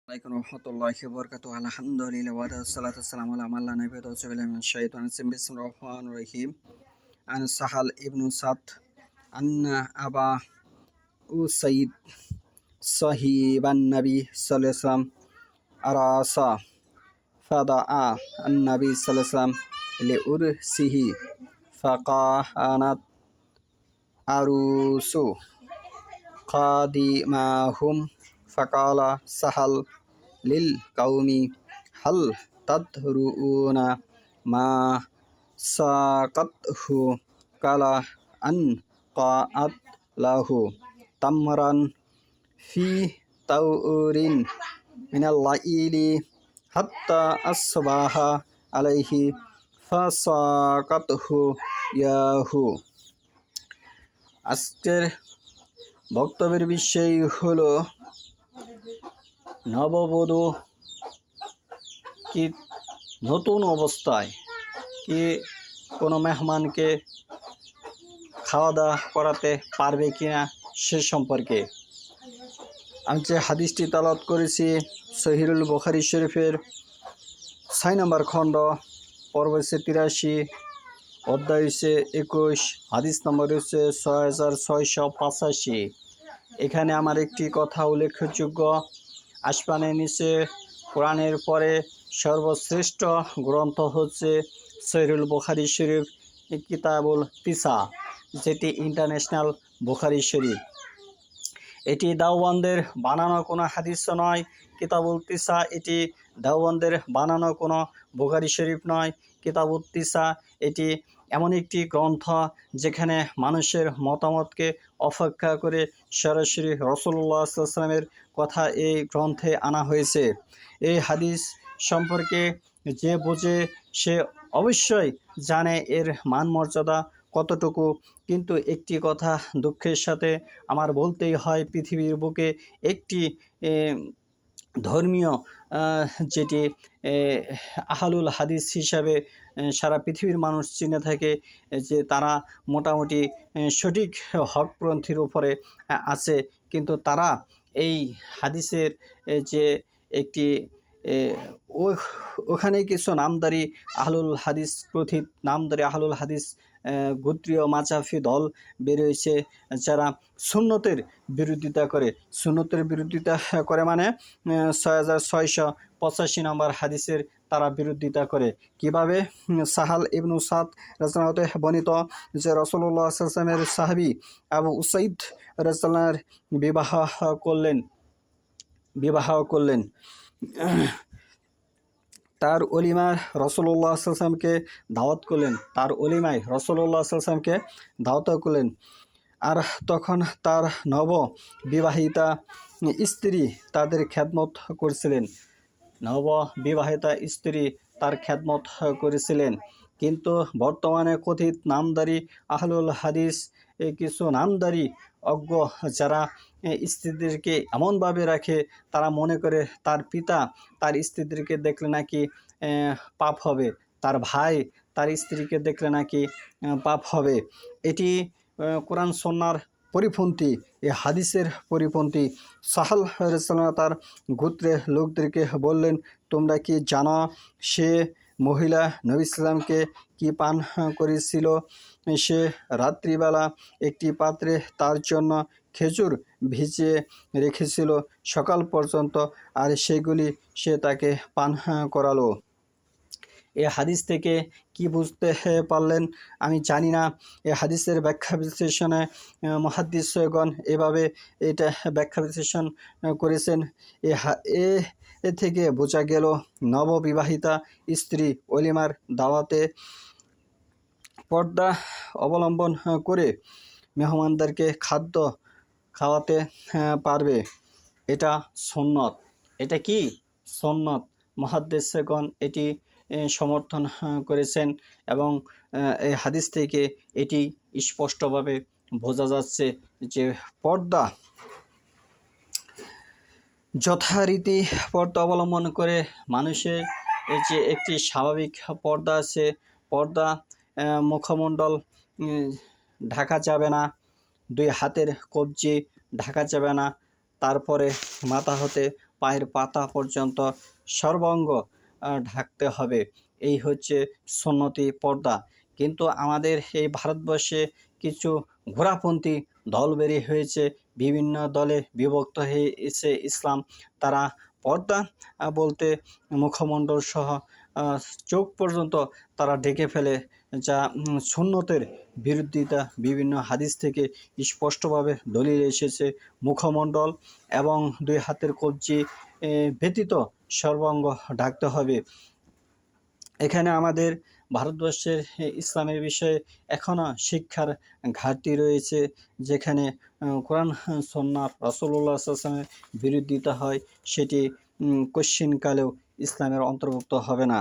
عليكم ورحمة الله وبركاته. الحمد لله والصلاة والسلام على من لا نبي بعده من الشيطان الرجيم. بسم الله الرحمن الرحيم. عن سهل ابن سعد أن أبا أسيد صاحب النبي صلى الله عليه وسلم أرس فدعا النبي صلى الله عليه وسلم لأرسه فكانت عروس قادماهم فقال سهل للقوم هل تدرون ما ساقته قال أن قعد له تمرا في طور من الليل حتى أصبح عليه فساقته ياه। আজকের বক্তব্যের বিষয় হলো নববধূ কি নতুন অবস্থায় কি কোনো মেহমানকে খাওয়া দাওয়া করাতে পারবে কিনা সে সম্পর্কে আমি যে হাদিসটি তালাওয়াত করেছি সহিহুল বুখারী শরীফের 6 নম্বর খণ্ড পর্ব 83 অধ্যায় 21 হাদিস নম্বর 6685। এখানে আমার একটি কথা উল্লেখযোগ্য, আসমানের নিচে কোরআনের পরে সর্বশ্রেষ্ঠ গ্রন্থ হচ্ছে সহিহুল বুখারী শরীফ কিতাবুল তিসা, যেটি ইন্টারন্যাশনাল বুখারী শরীফ। এটি দেওবন্দের বানানো কোনো হাদিস নয়। কিতাবুল তিসা এটি দেওবন্দের বানানো কোনো বুখারী শরীফ নয়। কিতাবুল তিসা এটি এমন একটি গ্রন্থ যেখানে মানুষের মতামতকে অপেক্ষা করে সরাসরি রাসূলুল্লাহ সাল্লাল্লাহু আলাইহি ওয়াসাল্লামের কথা এই গ্রন্থে আনা হয়েছে। এই হাদিস সম্পর্কে যে বোঝে সে অবশ্যই জানে এর মান মর্যাদা কতটুকু। কিন্তু একটি কথা দুঃখের সাথে আমার বলতেই হয়, পৃথিবীর বুকে একটি ধর্মীয় যেটি আহলুল হাদিস হিসাবে সারা পৃথিবীর মানুষ চিনে থাকে, যে তারা মোটামুটি সঠিক হকপন্থীর উপরে আছে, কিন্তু তারা এই হাদিসের যে একটি ওখানে কিছু নামদারি আহলুল হাদিস কথিত নামদারি আহলুল হাদিস গোত্রীয় মাযহাবী দল বেরিয়েছে, যারা সুন্নতের বিরোধিতা করে। সুন্নতের বিরোধিতা করে মানে 6685 নম্বর হাদিসের তারা বিরোধিতা করে। কিভাবে? সাহাল ইবনু সাদ রাদিয়াল্লাহু আনহু বর্ণিত যে রাসূলুল্লাহ সাল্লাল্লাহু আলাইহি ওয়াসাল্লামের সাহাবী আবু উসাইদ রাদিয়াল্লাহু আনহু বিবাহ করলেন। তার ওলিমায় রাসূলুল্লাহ সাল্লাল্লাহু আলাইহি ওয়াসাল্লামকে দাওয়াত করলেন। তার ওলিমায় রাসূলুল্লাহ সাল্লাল্লাহু আলাইহি ওয়াসাল্লামকে দাওয়াত করলেন। আর তখন তার নব বিবাহিতা স্ত্রী তাদের খেদমত করছিলেন। নব বিবাহিতা স্ত্রী তার খেদমত করেছিলেন। কিন্তু বর্তমানে কথিত নামদারি আহলুল হাদিস কিছু নামদারি অজ্ঞ যারা স্ত্রীদেরকে এমনভাবে রাখে, তারা মনে করে তার পিতা তার স্ত্রীদেরকে দেখলে নাকি পাপ হবে, তার ভাই তার স্ত্রীকে দেখলে নাকি পাপ হবে। এটি কোরআন সুন্নাহর পরিপন্থী, এই হাদিসের পরিপন্থী। সাহাল রাদিয়াল্লাহু তার গোত্রের লোকদেরকে বললেন, তোমরা কি জানো সে মহিলা নবী সাল্লামকে কি পান করেছিল? সে রাত্রিবেলা একটি পাত্রে তার জন্য খেজুর ভিজিয়ে রেখেছিল সকাল পর্যন্ত, আর সেগুলি সে তাকে পান করালো। এই হাদিস থেকে কি বুঝতে পারলেন আমি জানি না। এই হাদিসের ব্যাখ্যা বিশ্লেষণে মুহাদ্দিসগণ এভাবে এটা ব্যাখ্যা বিশ্লেষণ করেছেন। এ থেকে বোঝা গেল নববিবাহিতা স্ত্রী ওলিমার দাওয়াতে পর্দা অবলম্বন করে মেহমানদেরকে খাদ্য খাওয়াতে পারবে। এটা সুন্নত। এটা কি সুন্নত? মুহাদ্দিসগণ এটি সমর্থন করেছেন এবং এই হাদিস থেকে এটি স্পষ্টভাবে বোঝা যাচ্ছে যে পর্দা যথারীতি পর্দা অবলম্বন করে মানুষের যে একটি স্বাভাবিক পর্দা আছে, পর্দা মুখমণ্ডল ঢাকা যাবে না, 2 হাতের কবজি ঢাকা যাবে না, তারপরে মাথা হতে পায়ের পাতা পর্যন্ত সর্বাঙ্গ ঢাকতে হবে। এই হচ্ছে সুন্নতি পর্দা। কিন্তু আমাদের এই ভারতবর্ষে কিছু ঘোড়াপন্থী দল বেরিয়ে হয়েছে, বিভিন্ন দলে বিভক্ত হয়েছে ইসলাম। তারা পর্দা বলতে মুখমণ্ডল সহ চোখ পর্যন্ত তারা ঢেকে ফেলে, যা সুন্নতের বিরোধিতা। বিভিন্ন হাদিস থেকে স্পষ্টভাবে দলিল এসেছে মুখমণ্ডল এবং 2 হাতের কবজি ব্যতীত সর্বাঙ্গ ঢাকতে হবে। এখানে আমাদের ভারতবর্ষের ইসলামের বিষয়ে এখনও শিক্ষার ঘাটতি রয়েছে, যেখানে কোরআন সুন্নাহ রাসূলুল্লাহ সাল্লাল্লাহু আলাইহি ওয়াসাল্লামের বিরোধিতা হয়, সেটি কশ্চিনকালেও ইসলামের অন্তর্ভুক্ত হবে না।